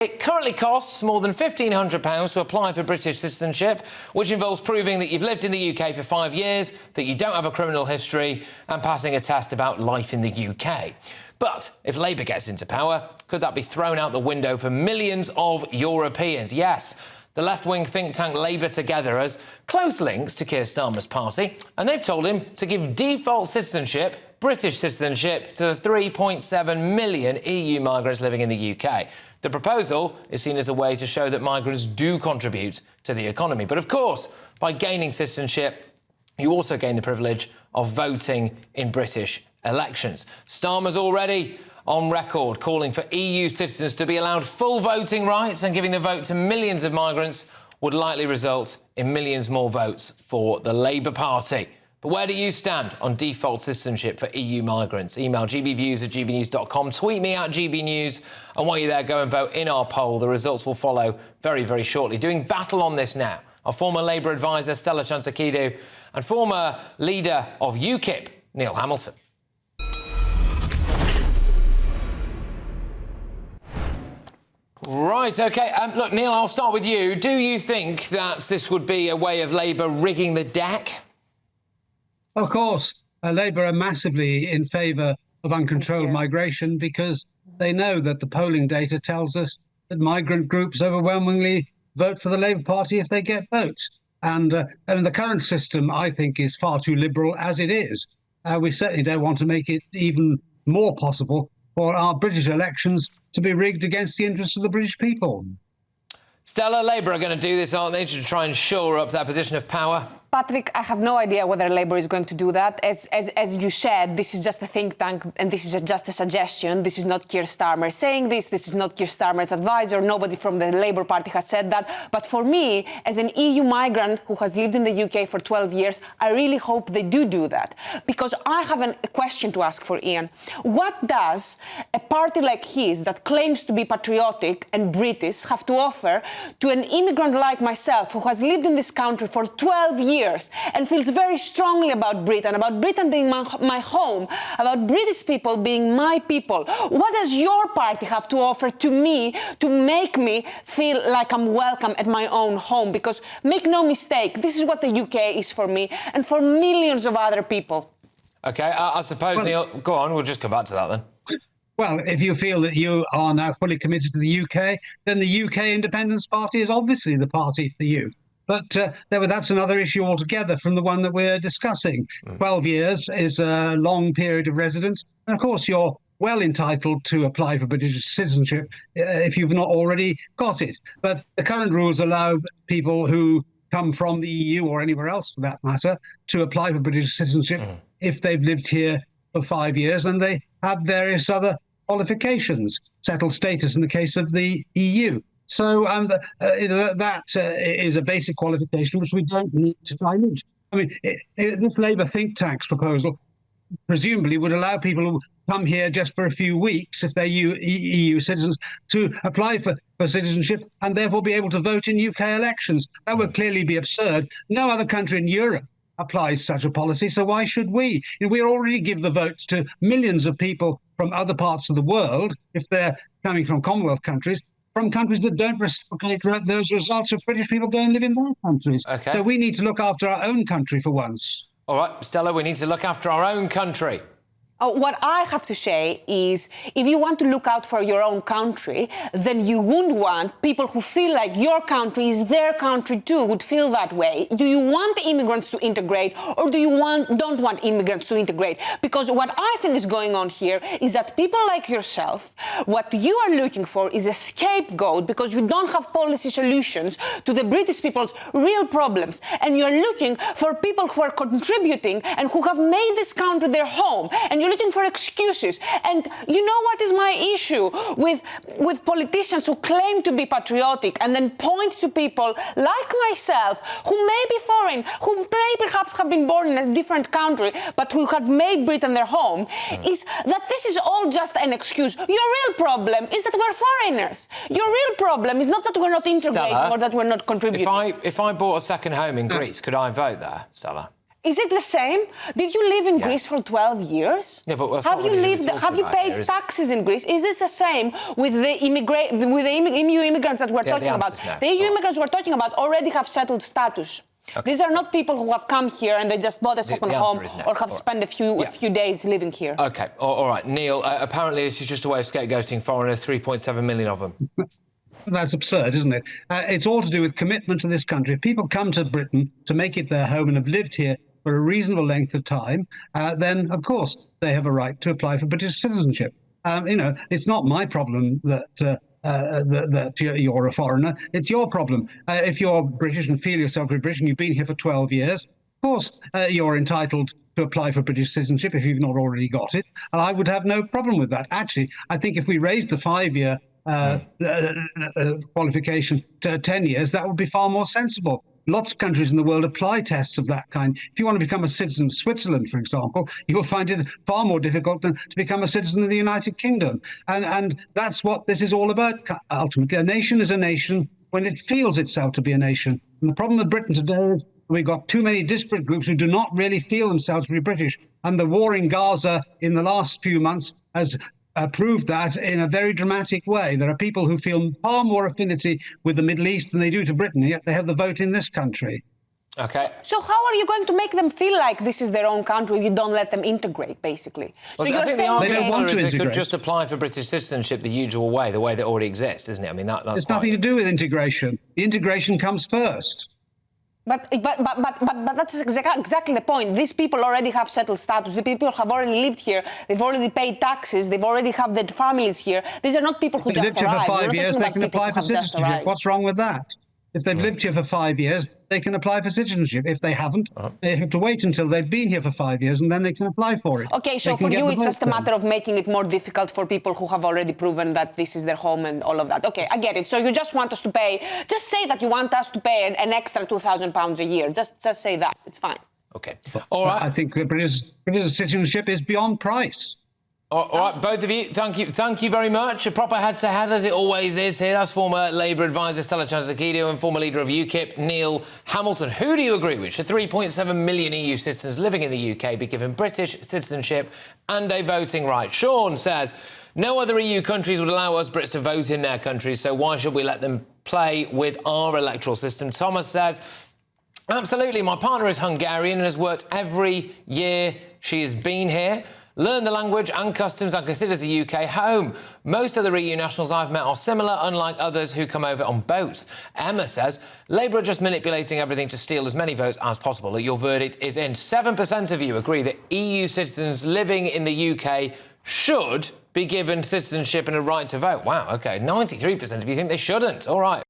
It currently costs more than £1,500 to apply for British citizenship, which involves proving that you've lived in the UK for 5 years, that you don't have a criminal history and passing a test about life in the UK. But if Labour gets into power, could that be thrown out the window for millions of Europeans? Yes. The left-wing think tank Labour Together has close links to Keir Starmer's party, and they've told him to give default citizenship, British citizenship, to the 3.7 million EU migrants living in the UK. The proposal is seen as a way to show that migrants do contribute to the economy. But of course, by gaining citizenship, you also gain the privilege of voting in British elections. Starmer's already on record calling for EU citizens to be allowed full voting rights, and giving the vote to millions of migrants would likely result in millions more votes for the Labour Party. But where do you stand on default citizenship for EU migrants? Email gbviews@gbnews.com, tweet me at gbnews, and while you're there, go and vote in our poll. The results will follow very, very shortly. Doing battle on this now, our former Labour advisor, Stella Chansakidu, and former leader of UKIP, Neil Hamilton. Right, OK. Look, Neil, I'll start with you. Do you think that this would be a way of Labour rigging the deck? Of course, Labour are massively in favour of uncontrolled migration, because they know that the polling data tells us that migrant groups overwhelmingly vote for the Labour Party if they get votes. And the current system, I think, is far too liberal as it is. We certainly don't want to make it even more possible for our British elections to be rigged against the interests of the British people. Stella, Labour are going to do this, aren't they, to try and shore up their position of power? Patrick, I have no idea whether Labour is going to do that. As you said, this is just a think tank, and this is just a suggestion. This is not Keir Starmer saying this. This is not Keir Starmer's advisor. Nobody from the Labour Party has said that. But for me, as an EU migrant who has lived in the UK for 12 years, I really hope they do that. Because I have a question to ask for Ian. What does a party like his, that claims to be patriotic and British, have to offer to an immigrant like myself, who has lived in this country for 12 years and feels very strongly about Britain being my home, about British people being my people? What does your party have to offer to me to make me feel like I'm welcome at my own home? Because make no mistake, this is what the UK is for me and for millions of other people. OK, I suppose, Neil, go on, we'll just come back to that then. Well, if you feel that you are now fully committed to the UK, then the UK Independence Party is obviously the party for you. But that's another issue altogether from the one that we're discussing. 12 years is a long period of residence. And of course, you're well entitled to apply for British citizenship if you've not already got it. But the current rules allow people who come from the EU, or anywhere else for that matter, to apply for British citizenship if they've lived here for 5 years and they have various other qualifications, settled status in the case of the EU. So that is a basic qualification which we don't need to dilute. I mean, this Labour think tank's proposal presumably would allow people who come here just for a few weeks, if they're EU citizens, to apply for citizenship and therefore be able to vote in UK elections. That would clearly be absurd. No other country in Europe applies such a policy, so why should we? We already give the votes to millions of people from other parts of the world, if they're coming from Commonwealth countries, from countries that don't reciprocate those results of British people go and live in their countries. Okay. So we need to look after our own country for once. All right, Stella, we need to look after our own country. What I have to say is, if you want to look out for your own country, then you wouldn't want people who feel like your country is their country too would feel that way. Do you want immigrants to integrate, or do you don't want immigrants to integrate? Because what I think is going on here is that people like yourself, what you are looking for is a scapegoat, because you don't have policy solutions to the British people's real problems. And you're looking for people who are contributing and who have made this country their home. And you're looking for excuses. And you know what is my issue with politicians who claim to be patriotic and then point to people like myself, who may be foreign, who may perhaps have been born in a different country, but who have made Britain their home, is that this is all just an excuse. Your real problem is that we're foreigners. Your real problem is not that we're not integrating, Stella, or that we're not contributing. If I bought a second home in Greece, could I vote there, Stella? Is it the same? Did you live in Greece for 12 years? Yeah, but that's have not you really lived? Have you paid taxes in Greece? Is this the same with the EU immigrants that we're talking about? No. The EU immigrants we're talking about already have settled status. Okay. These are not people who have come here and they just bought a second home or have spent a few days living here. OK, all right. Neil, apparently this is just a way of scapegoating foreigners, 3.7 million of them. That's absurd, isn't it? It's all to do with commitment to this country. If people come to Britain to make it their home and have lived here for a reasonable length of time, then, of course, they have a right to apply for British citizenship. It's not my problem that you're a foreigner. It's your problem. If you're British and feel yourself to be British and you've been here for 12 years, of course, you're entitled to apply for British citizenship if you've not already got it. And I would have no problem with that. Actually, I think if we raised the 5-year qualification to 10 years, that would be far more sensible. Lots of countries in the world apply tests of that kind. If you want to become a citizen of Switzerland, for example, you will find it far more difficult than to become a citizen of the United Kingdom. And that's what this is all about, ultimately. A nation is a nation when it feels itself to be a nation. And the problem with Britain today is we've got too many disparate groups who do not really feel themselves to be British. And the war in Gaza in the last few months has proved that in a very dramatic way. There are people who feel far more affinity with the Middle East than they do to Britain, yet they have the vote in this country. OK. So how are you going to make them feel like this is their own country if you don't let them integrate, basically? Well, so I think the argument don't want to is they integrate. could just apply for British citizenship the usual way, the way that already exists, isn't it? I mean, that's It's nothing to do with integration. The integration comes first. But that's exactly the point. These people already have settled status. The people have already lived here. They've already paid taxes. They've already have their families here. These are not people who just They've lived here arrived. for 5 years, they can apply for citizenship. What's wrong with that? If they've lived here for 5 years, they can apply for citizenship. If they haven't, they have to wait until they've been here for 5 years and then they can apply for it. OK, so for you, it's just a matter of making it more difficult for people who have already proven that this is their home and all of that. OK, I get it. So you just want us to pay, just say that you want us to pay an extra £2,000 a year. Just say that. It's fine. OK. All right. I think the British citizenship is beyond price. All right, both of you, thank you very much. A proper head-to-head, as it always is here. That's former Labour advisor Stella Chanzakidou and former leader of UKIP, Neil Hamilton. Who do you agree with? Should 3.7 million EU citizens living in the UK be given British citizenship and a voting right? Sean says, no other EU countries would allow us Brits to vote in their countries, so why should we let them play with our electoral system? Thomas says, absolutely, my partner is Hungarian and has worked every year she has been here. Learn the language and customs and considers the UK home. Most other EU nationals I've met are similar, unlike others who come over on boats. Emma says, Labour are just manipulating everything to steal as many votes as possible. Your verdict is in. 7% of you agree that EU citizens living in the UK should be given citizenship and a right to vote. Wow, OK. 93% of you think they shouldn't. All right.